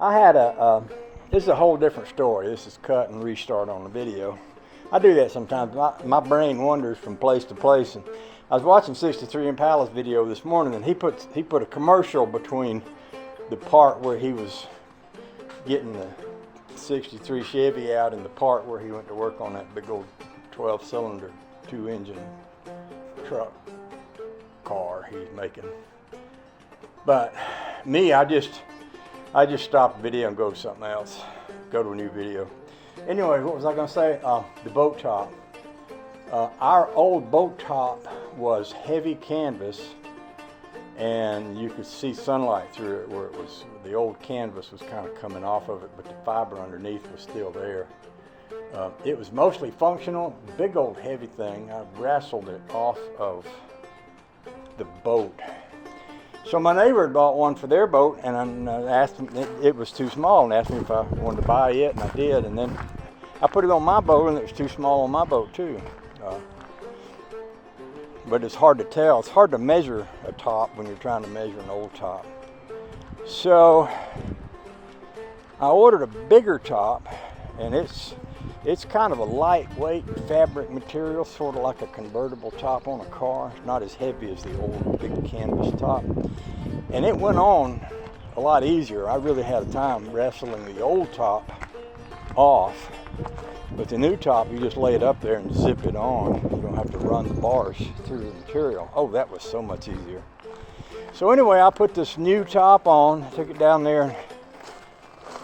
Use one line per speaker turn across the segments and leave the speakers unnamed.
I had this is a whole different story. This is cut and restart on the video. I do that sometimes. My brain wanders from place to place. And I was watching 63 Impala's video this morning, and he put a commercial between the part where he was getting the 63 Chevy out and the part where he went to work on that big old 12-cylinder, 2-engine truck car he's making. But me, I just stop the video and go to something else, go to a new video. Anyway, what was I going to say? The boat top. Our old boat top was heavy canvas, and you could see sunlight through it where it was, the old canvas was kind of coming off of it, but the fiber underneath was still there. It was mostly functional, big old heavy thing. I wrestled it off of the boat. So my neighbor had bought one for their boat, and I asked him, it was too small, and asked me if I wanted to buy it, and I did. And then I put it on my boat, and it was too small on my boat too. But it's hard to tell. It's hard to measure a top when you're trying to measure an old top. So I ordered a bigger top, and it's kind of a lightweight fabric material, sort of like a convertible top on a car. It's not as heavy as the old big canvas top. And it went on a lot easier. I really had a time wrestling the old top off. But the new top, you just lay it up there and zip it on. You don't have to run the bars through the material. Oh, that was so much easier. So anyway, I put this new top on, took it down there, and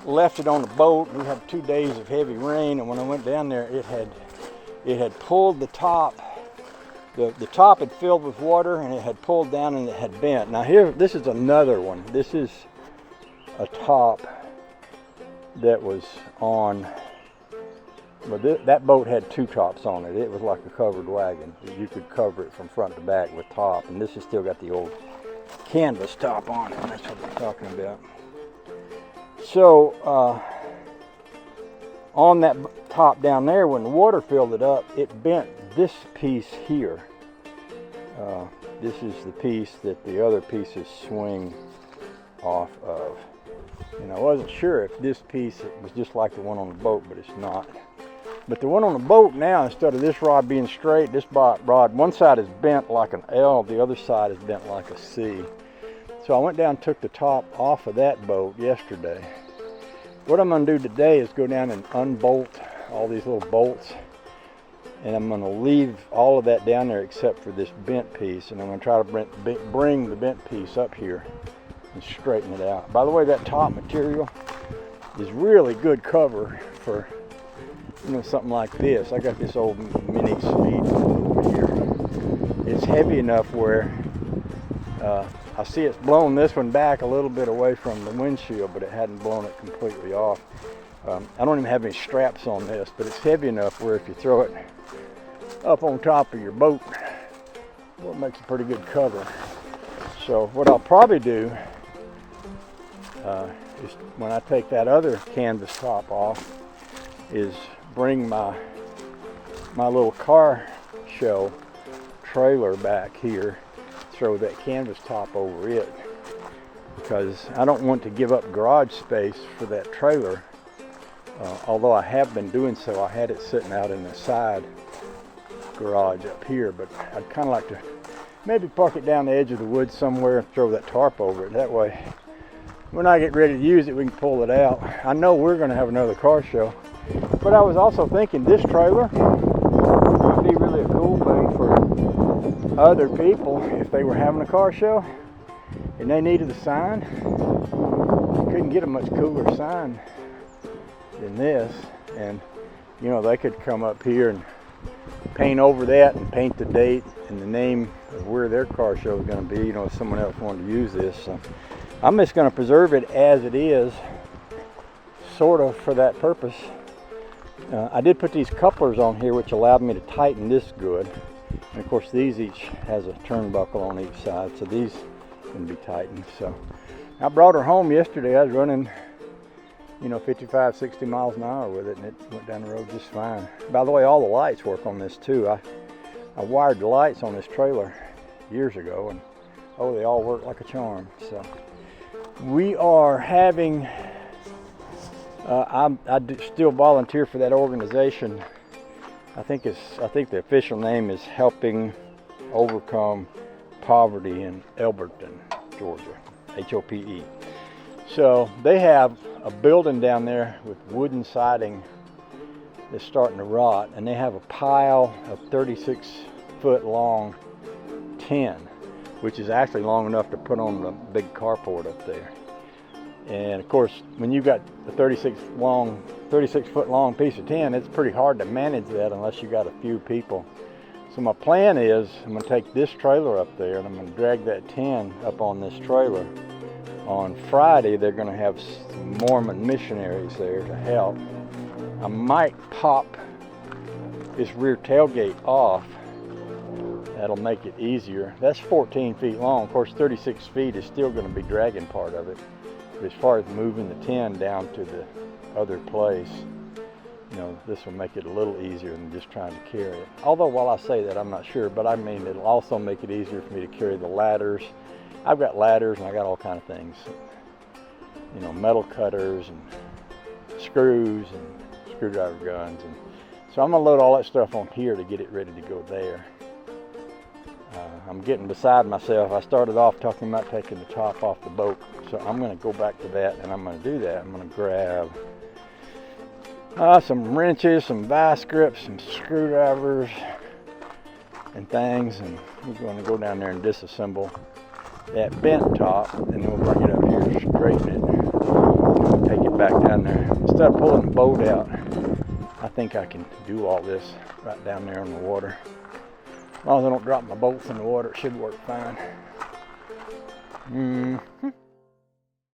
left it on the boat. We had 2 days of heavy rain, and when I went down there, it had pulled the top. The top had filled with water, and it had pulled down and it had bent. Now here, this is another one. This is a top that was on, but that boat had 2 tops on it. It was like a covered wagon. You could cover it from front to back with top, and this has still got the old canvas top on it. That's what we're talking about. So on that top down there, when the water filled it up, it bent this piece here. This is the piece that the other pieces swing off of. And I wasn't sure if this piece was just like the one on the boat, but it's not. But the one on the boat now, instead of this rod being straight, this rod, one side is bent like an L, the other side is bent like a C. So I went down and took the top off of that boat yesterday. What I'm going to do today is go down and unbolt all these little bolts, and I'm going to leave all of that down there except for this bent piece, and I'm going to try to bring the bent piece up here and straighten it out. By the way, that top material is really good cover for, you know, something like this. I got this old mini Speed over here. It's heavy enough where I see it's blown this one back a little bit away from the windshield, but it hadn't blown it completely off. I don't even have any straps on this, but it's heavy enough where if you throw it up on top of your boat, well, it makes a pretty good cover. So what I'll probably do is when I take that other canvas top off, is bring my little car show trailer back here, throw that canvas top over it, because I don't want to give up garage space for that trailer. Although I have been doing so. I had it sitting out in the side garage up here, but I'd kind of like to maybe park it down the edge of the woods somewhere and throw that tarp over it. That way, when I get ready to use it, we can pull it out. I know we're going to have another car show, but I was also thinking this trailer would be really a cool thing for other people if they were having a car show and they needed a sign. You couldn't get a much cooler sign than this, and you know, they could come up here and paint over that and paint the date and the name of where their car show is going to be, you know, if someone else wanted to use this. So I'm just going to preserve it as it is, sort of for that purpose. I did put these couplers on here, which allowed me to tighten this good, and of course these each has a turnbuckle on each side, so these can be tightened. So I brought her home yesterday. I was running, you know, 55, 60 miles an hour with it, and it went down the road just fine. By the way, all the lights work on this too. I wired the lights on this trailer years ago, and oh, they all work like a charm. So we are having Still volunteer for that organization. I think the official name is Helping Overcome Poverty in Elberton, Georgia, HOPE. So they have a building down there with wooden siding that's starting to rot, and they have a pile of 36-foot long tin, which is actually long enough to put on the big carport up there. And of course, when you've got a 36-foot long piece of tin, it's pretty hard to manage that unless you got a few people. So my plan is I'm going to take this trailer up there and I'm going to drag that tin up on this trailer. On Friday, they're going to have some Mormon missionaries there to help. I might pop this rear tailgate off. That'll make it easier. That's 14 feet long. Of course, 36 feet is still going to be dragging part of it. But as far as moving the tin down to the other place, you know, this will make it a little easier than just trying to carry it. Although while I say that, I'm not sure, but I mean, it'll also make it easier for me to carry the ladders. I've got ladders and I got all kind of things. You know, metal cutters and screws and screwdriver guns. And so I'm gonna load all that stuff on here to get it ready to go there. I'm getting beside myself. I started off talking about taking the top off the boat, so I'm going to go back to that, and I'm going to do that. I'm going to grab some wrenches, some vice grips, some screwdrivers and things, and we're going to go down there and disassemble that bent top, and then we'll bring it up here, straighten it, and take it back down there. Instead of pulling the boat out, I think I can do all this right down there on the water. As long as I don't drop my bolts in the water, it should work fine.